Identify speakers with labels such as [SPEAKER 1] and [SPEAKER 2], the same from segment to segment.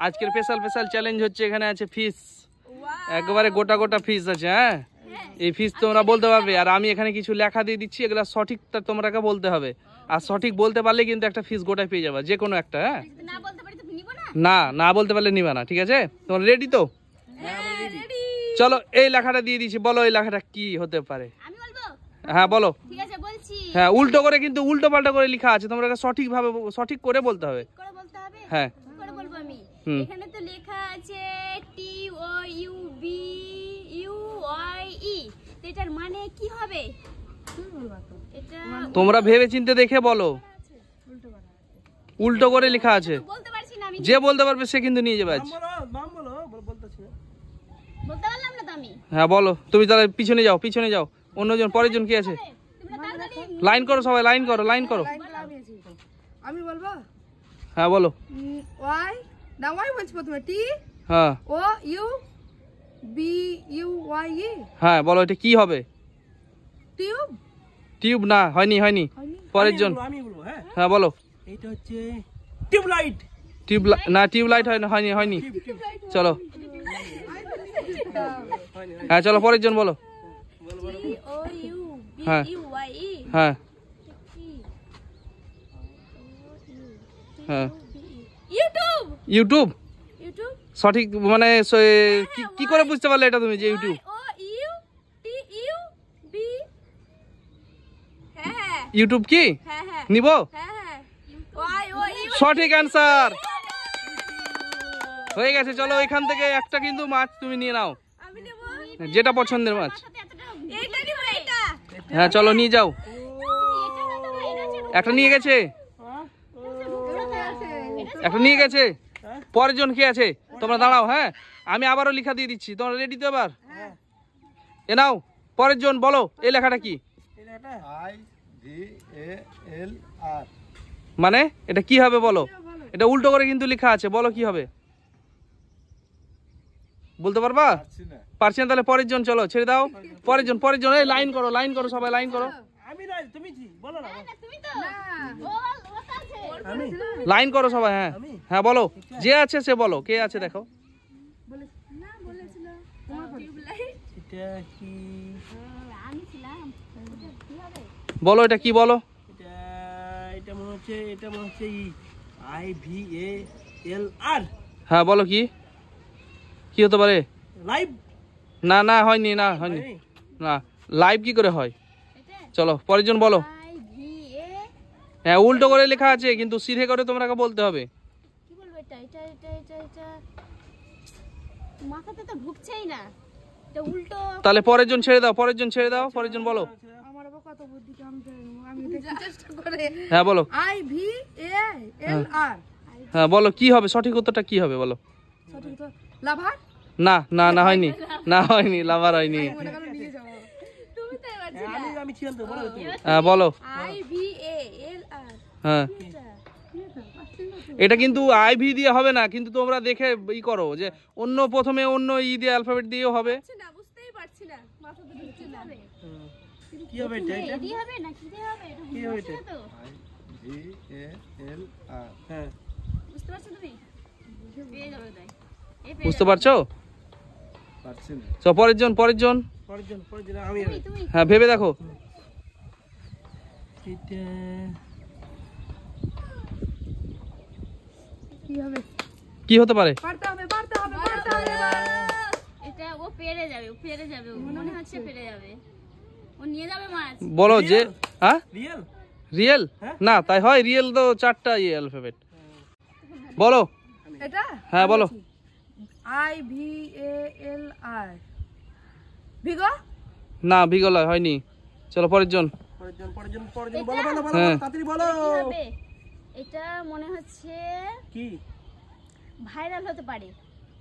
[SPEAKER 1] আজকের special challenge হচ্ছে, এখানে আছে ফিশ, একবারে গোটা গোটা ফিশ আছে। হ্যাঁ, এই ফিশ তোমরা বলতে পারবে, আর আমি এখানে কিছু লেখা দিয়ে দিচ্ছি, এগুলা সঠিকটা তোমরাকে বলতে হবে। আর সঠিক বলতে পারলে কিন্তু একটা ফিশ গোটা পেয়ে যাবে, যে কোনো একটা। হ্যাঁ, না বলতে পারলে নিবা না, ঠিক আছে? তোমরা রেডি তো? চলো, এই লেখাটা দিয়ে দিচ্ছি, বলো এই লেখাটা কি হতে পারে? হ্যাঁ বলো। হ্যাঁ, উল্টো করে, কিন্তু উল্টো পাল্টা করে লেখা আছে, তোমরা সঠিক ভাবে সঠিক করে বলতে হবে। হ্যাঁ,
[SPEAKER 2] এখানে তো লেখা আছে TOUBUIE, এটার মানে কি হবে? এটা
[SPEAKER 1] তোমরা ভেবে চিন্তে দেখে বলো। উল্টো করে লেখা আছে,
[SPEAKER 2] বলতে পারছি না আমি।
[SPEAKER 1] যে বলতে পারবে সে কিন্তু নিয়ে যাবে আজ।
[SPEAKER 2] বলতে পারলাম না তো আমি।
[SPEAKER 1] হ্যাঁ বলো, তুমি তাহলে পিছনে যাও, অন্যজন পরের জন কি আছে? লাইন করো সবাই, লাইন করো।
[SPEAKER 3] আমি বলবো?
[SPEAKER 1] হ্যাঁ বলো।
[SPEAKER 3] ওয়াই না, ওয়াই বলছি প্রথমে। টি
[SPEAKER 1] হ্যাঁ
[SPEAKER 3] O U B U Y E.
[SPEAKER 1] হ্যাঁ বলো, এটা কি হবে?
[SPEAKER 3] টিউব।
[SPEAKER 1] টিউব না, হয়নি। পরের জন।
[SPEAKER 4] আমি বলবো।
[SPEAKER 1] হ্যাঁ বলো।
[SPEAKER 4] এটা হচ্ছে টিউবলাইট।
[SPEAKER 1] না, টিউবলাইট হয়নি। চলো, হ্যাঁ চলো, পরের জন বলো। হ্যাঁ হ্যাঁ হ্যাঁ, ইউটিউব সঠিক, মানে কি করে বুঝতে পারলে এটা তুমি যে ইউটিউব? ইউটিউব কি নিব? সঠিক অ্যান্সার হয়ে গেছে। চলো, এখান থেকে একটা কিন্তু মাছ তুমি নিয়ে নাও, যেটা পছন্দের মাছ। হ্যাঁ চলো, নিয়ে যাও। একটা নিয়ে গেছে, পরের জন কি আছে? তোমরা দাঁড়াও। হ্যাঁ, আমি আবারও লেখা দিয়ে দিচ্ছি, তোমরা রেডি তো? এবার এ নাও, পরের জন বলো এই লেখাটা কি?
[SPEAKER 4] IVALR।
[SPEAKER 1] মানে এটা কি হবে বলো? এটা উল্টো করে কিন্তু লেখা আছে, বলো কি হবে? বলতে পারবা? পারছি না, তাহলে পরের জন। চলো, ছেড়ে দাও। পরের জন। এই লাইন করো সবাই, লাইন করো।
[SPEAKER 4] আমি না, তুমি কি বলো না?
[SPEAKER 1] লাইন করো সবাই। হ্যাঁ বলো, যে আছে সে বলো, কে আছে দেখো।
[SPEAKER 4] এটা কি?
[SPEAKER 1] বলো এটা কি, বলো।
[SPEAKER 4] এটা মনে হচ্ছে IVALR।
[SPEAKER 1] হ্যাঁ বলো, কি হতে পারে?
[SPEAKER 4] লাইভ।
[SPEAKER 1] না হয়নি না, লাইভ কি করে হয়? চলো, পরের জন বলো। হ্যাঁ, উল্টো করে লেখা আছে, কিন্তু সিধে করে তোমরা বলতে হবে।
[SPEAKER 2] কি বলবো? এটা মাথাতে তো ঢুকছেই না, এটা উল্টো।
[SPEAKER 1] তাহলে পরের জন ছেড়ে দাও, পরের জন বলো।
[SPEAKER 3] আমার আবার কত বুদ্ধি কাম দেয়, আমি দেখি চেষ্টা করে।
[SPEAKER 1] হ্যাঁ বলো।
[SPEAKER 3] IVALR।
[SPEAKER 1] হ্যাঁ বলো, কি হবে? সঠিক উত্তরটা কি হবে বলো?
[SPEAKER 3] সঠিক তো লাভার।
[SPEAKER 1] না হয়নি, লাভার হয়নি।
[SPEAKER 2] তুমি তো এবার
[SPEAKER 4] আমি ছিলাম তো, বলো তুমি।
[SPEAKER 1] হ্যাঁ বলো।
[SPEAKER 2] IVALR।
[SPEAKER 1] হ্যাঁ, এটা কিন্তু আইভি দিয়ে হবে না, কিন্তু তোমরা দেখে করো যে প্রথমে অন্য দিয়ে অ্যালফাবেট দিয়েও হবে।
[SPEAKER 2] না, বুঝতেই পারছি না, মাথাতে ঢুকছে না।
[SPEAKER 4] কি হবে এটা?
[SPEAKER 2] এডি হবে না কি হবে? এটা
[SPEAKER 4] কি হবে এটা?
[SPEAKER 2] তো
[SPEAKER 4] IVALR। হ্যাঁ,
[SPEAKER 2] বুঝতে পারছো তুমি? পেয়ে যাবে তাই।
[SPEAKER 1] বুঝতে পারছো?
[SPEAKER 4] পারছি না।
[SPEAKER 1] তো পরের জন
[SPEAKER 4] আমি।
[SPEAKER 2] তুমি
[SPEAKER 1] হ্যাঁ, ভেবে দেখো।
[SPEAKER 4] এটা
[SPEAKER 1] কি হতে পারে?
[SPEAKER 3] পারতে হবে।
[SPEAKER 2] এটা ও পেরে যাবে, ও মনে হচ্ছে পেরে যাবে, ও নিয়ে যাবে মাছ।
[SPEAKER 1] বলো যে। হ্যাঁ,
[SPEAKER 4] রিয়েল।
[SPEAKER 1] রিয়েল না, তাই হয়? রিয়েল তো 4টা অ্যালফাবেট। বলো
[SPEAKER 3] এটা।
[SPEAKER 1] হ্যাঁ বলো।
[SPEAKER 3] IVALR। ভিগো।
[SPEAKER 1] না, ভিগলা হয়নি। চলো, পরের জন।
[SPEAKER 4] বলো
[SPEAKER 1] হ্যাঁ।
[SPEAKER 4] তাড়াতাড়ি বলো।
[SPEAKER 2] কি হবে? এটা মনে হচ্ছে
[SPEAKER 4] কি?
[SPEAKER 2] ভাইরাল হতে পারে।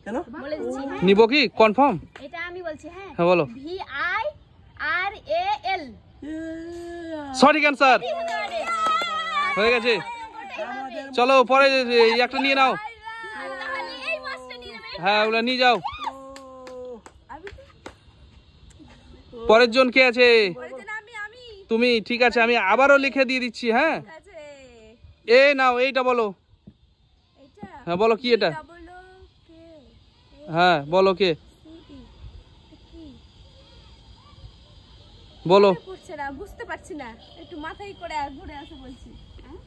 [SPEAKER 4] কেন?
[SPEAKER 2] বলে দিচ্ছি। হ্যাঁ,
[SPEAKER 1] নিব কি কনফার্ম?
[SPEAKER 2] এটা আমি বলছি।
[SPEAKER 1] হ্যাঁ বলো।
[SPEAKER 2] VIRAL।
[SPEAKER 1] সঠিক অ্যান্সার হয়ে গেছে। চলো, পরে একটা নিয়ে নাও।
[SPEAKER 2] এই মাছটা নিয়ে যাবে।
[SPEAKER 1] হ্যাঁ, ওগুলা নিয়ে যাও। পরের জন কে আছে? তুমি। ঠিক আছে, আমি আবারও লিখে দিয়ে দিচ্ছি। হ্যাঁ, এ নাও এইটা বলো।
[SPEAKER 3] এটা
[SPEAKER 1] হ্যাঁ বলো কি এটা?
[SPEAKER 3] ডাবল ও কে
[SPEAKER 1] হ্যাঁ বলো কে?
[SPEAKER 3] সি ই কি
[SPEAKER 1] বলো।
[SPEAKER 3] করছে না, বুঝতে পারছি না, একটু মাথায় করে ঘুরে আসে বলছি। হ্যাঁ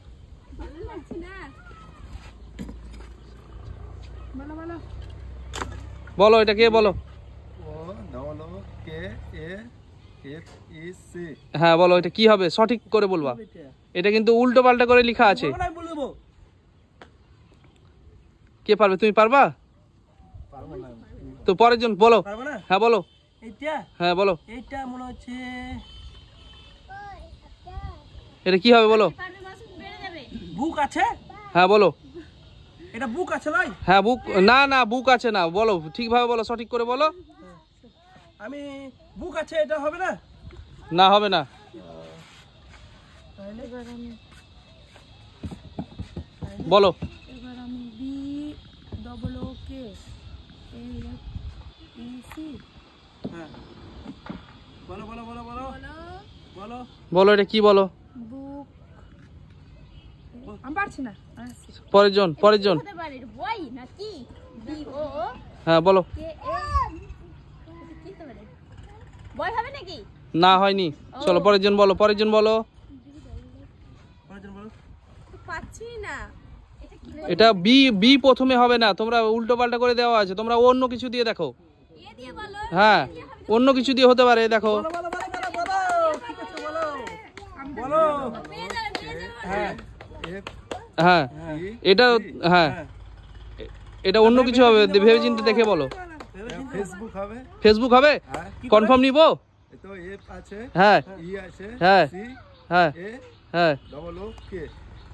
[SPEAKER 3] বুঝতে পারছি না, বলো বলো।
[SPEAKER 1] বলো এটা কে বলো?
[SPEAKER 4] O double O K A F E C.
[SPEAKER 1] হ্যাঁ বলো এটা কি হবে, সঠিক করে বলবা। এটা কিন্তু উল্টো পাল্টা করে লেখা আছে।
[SPEAKER 4] আমি বলবো।
[SPEAKER 1] কে পারবে, তুমি পারবা?
[SPEAKER 4] পারবো না।
[SPEAKER 1] তো পরের জন বলো।
[SPEAKER 4] পারবো না।
[SPEAKER 1] হ্যাঁ বলো।
[SPEAKER 4] এইটা
[SPEAKER 1] হ্যাঁ বলো।
[SPEAKER 4] এইটা মনে হচ্ছে
[SPEAKER 1] এটা কি হবে বলো।
[SPEAKER 2] পারবে মাসুদ, বেড়ে যাবে।
[SPEAKER 4] বুক আছে।
[SPEAKER 1] হ্যাঁ বলো।
[SPEAKER 4] এটা বুক আছে নয়?
[SPEAKER 1] হ্যাঁ বুক, না না বুক আছে না, বলো ঠিকভাবে বলো, সঠিক করে বলো।
[SPEAKER 4] আমি বুক আছে, এটা হবে না?
[SPEAKER 1] না হবে না। বলো।
[SPEAKER 3] এবার আমি B double O K A F E C.
[SPEAKER 4] হ্যাঁ বলো বলো বলো বলো
[SPEAKER 3] বলো
[SPEAKER 4] বলো।
[SPEAKER 1] বলো এটা কি বলো।
[SPEAKER 3] বুক, আমি পারছি না।
[SPEAKER 1] পরের জন, পরের জন।
[SPEAKER 2] হতে পারে বই নাকি? বি ও
[SPEAKER 1] হ্যাঁ বলো।
[SPEAKER 2] কে এ কি হতে পারে? বই হবে নাকি?
[SPEAKER 1] না হয়নি। চলো পরের জন বলো, পরের জন বলো।
[SPEAKER 4] পরেরজন বলো।
[SPEAKER 3] পাচ্ছি না,
[SPEAKER 1] এটা বি, বি প্রথমে হবে না, তোমরা উল্টো পাল্টা করে দেওয়া আছে, তোমরা অন্য কিছু দিয়ে দেখো।
[SPEAKER 2] এ দিয়ে বলো।
[SPEAKER 1] হ্যাঁ অন্য কিছু দিয়ে হতে পারে, দেখো।
[SPEAKER 4] বলো বলো বলো বলো বলো। ঠিক আছে বলো। বলো।
[SPEAKER 2] পেয়ে যাবে, পেয়ে যাবে।
[SPEAKER 4] হ্যাঁ এফ
[SPEAKER 1] হ্যাঁ এটা, হ্যাঁ
[SPEAKER 4] হ্যাঁ
[SPEAKER 1] এটা অন্য কিছু হবে, ভেবে চিন্তে দেখে বলো।
[SPEAKER 4] ফেসবুক হবে।
[SPEAKER 1] ফেসবুক হবে,
[SPEAKER 4] হ্যাঁ
[SPEAKER 1] কনফার্ম নিবো।
[SPEAKER 4] তো এফ আছে,
[SPEAKER 1] হ্যাঁ
[SPEAKER 4] ই আছে,
[SPEAKER 1] হ্যাঁ
[SPEAKER 4] সি
[SPEAKER 1] হ্যাঁ
[SPEAKER 4] এ
[SPEAKER 1] হ্যাঁ
[SPEAKER 4] ডবল ও কে।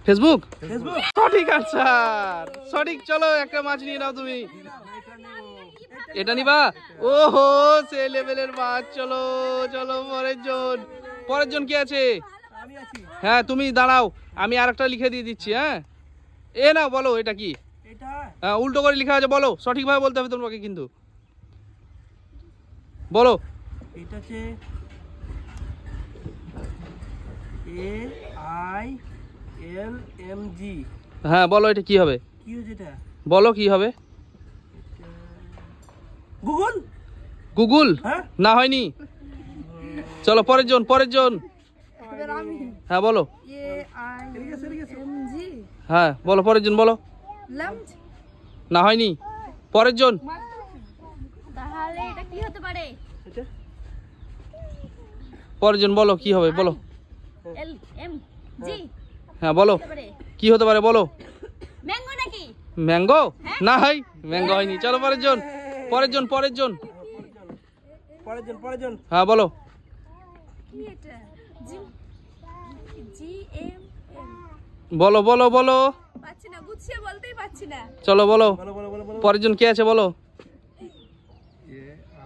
[SPEAKER 1] ফেসবুক।
[SPEAKER 4] ফেসবুক।
[SPEAKER 1] সঠিক আনসার, সঠিক। চলো একটা মাছ নিয়ে নাও তুমি। এটা নিবা? ওহো সে লেভেলের মাছ। চলো চলো পরের জন, পরের জন কি আছে?
[SPEAKER 4] আমি আছি।
[SPEAKER 1] হ্যাঁ তুমি দাঁড়াও, আমি আরেকটা লিখে দিয়ে দিচ্ছি। হ্যাঁ এ নাও বলো এটা কি?
[SPEAKER 4] এটা
[SPEAKER 1] হ্যাঁ উল্টো করে লেখা আছে, বলো সঠিকভাবে বলতে হবে তোমাকে কিন্তু। বলো।
[SPEAKER 4] এটা হচ্ছে এ আই এল এম জি।
[SPEAKER 1] হ্যাঁ বলো এটা কি হবে,
[SPEAKER 4] কি হচ্ছে এটা?
[SPEAKER 1] বলো কি হবে।
[SPEAKER 4] গুগল।
[SPEAKER 1] গুগল।
[SPEAKER 4] হ্যাঁ
[SPEAKER 1] না হয়নি। চলো পরের জন, পরের জন।
[SPEAKER 3] এবার আমি
[SPEAKER 1] হ্যাঁ বলো।
[SPEAKER 3] এ আই এম জি
[SPEAKER 1] হ্যাঁ বলো পরের জন বলো।
[SPEAKER 3] লামজ।
[SPEAKER 1] না হয়নি। পরের জন।
[SPEAKER 2] তাহলে এটা কি হতে পারে?
[SPEAKER 4] এটা
[SPEAKER 1] পরের জন বলো কি হবে বলো।
[SPEAKER 2] এল এম জি
[SPEAKER 1] হ্যাঁ বলো
[SPEAKER 2] হতে পারে।
[SPEAKER 1] কি হতে পারে বলো।
[SPEAKER 2] ম্যাঙ্গো নাকি?
[SPEAKER 1] ম্যাঙ্গো। না হয়, ম্যাঙ্গো হয়নি। চলো পরের জন, পরের জন, পরের জন।
[SPEAKER 4] পরেরজন পরেরজন।
[SPEAKER 1] হ্যাঁ বলো।
[SPEAKER 3] কি এটা? জি জি এম এম।
[SPEAKER 1] বলো বলো বলো।
[SPEAKER 3] পাচ্ছি না, গুছিয়ে বলতেই পাচ্ছি না।
[SPEAKER 1] চলো বলো।
[SPEAKER 4] বলো বলো বলো বলো।
[SPEAKER 1] পরের জন কে আছে বলো।
[SPEAKER 4] A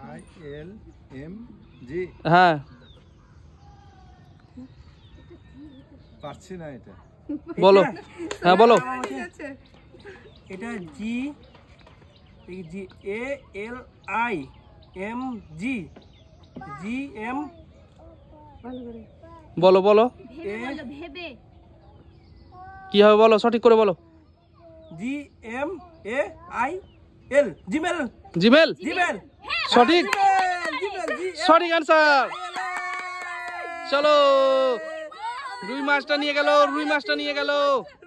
[SPEAKER 4] I L M G.
[SPEAKER 1] হ্যাঁ
[SPEAKER 4] পারছি না এটা।
[SPEAKER 1] বলো। হ্যাঁ বলো।
[SPEAKER 3] ঠিক আছে,
[SPEAKER 4] এটা জি, এই G A L I M G, G M
[SPEAKER 3] ভালো করে
[SPEAKER 1] বলো বলো
[SPEAKER 2] ভেবে বলো, ভেবে।
[SPEAKER 1] কি হবে বলো, সঠিক করে বলো।
[SPEAKER 4] G M A I L, Gmail.
[SPEAKER 1] Gmail.
[SPEAKER 4] Gmail
[SPEAKER 1] সঠিক,
[SPEAKER 4] জিমেল জি
[SPEAKER 1] সঠিক আনসার। চলো রুই মাছটা নিয়ে গেল, রুই মাছটা নিয়ে গেল।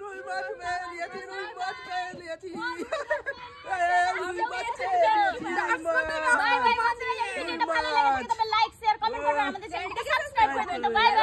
[SPEAKER 4] রুই মাছ পেয়ে নিয়েছি, রুই মাছ পেয়ে নিয়েছি। রুই মাছ
[SPEAKER 2] বাই বাই। ভিডিওটা ভালো লাগে, লাইক শেয়ার কমেন্ট করবেন, আমাদের চ্যানেলটাকে সাবস্ক্রাইব করে দেবেন। Bye bye.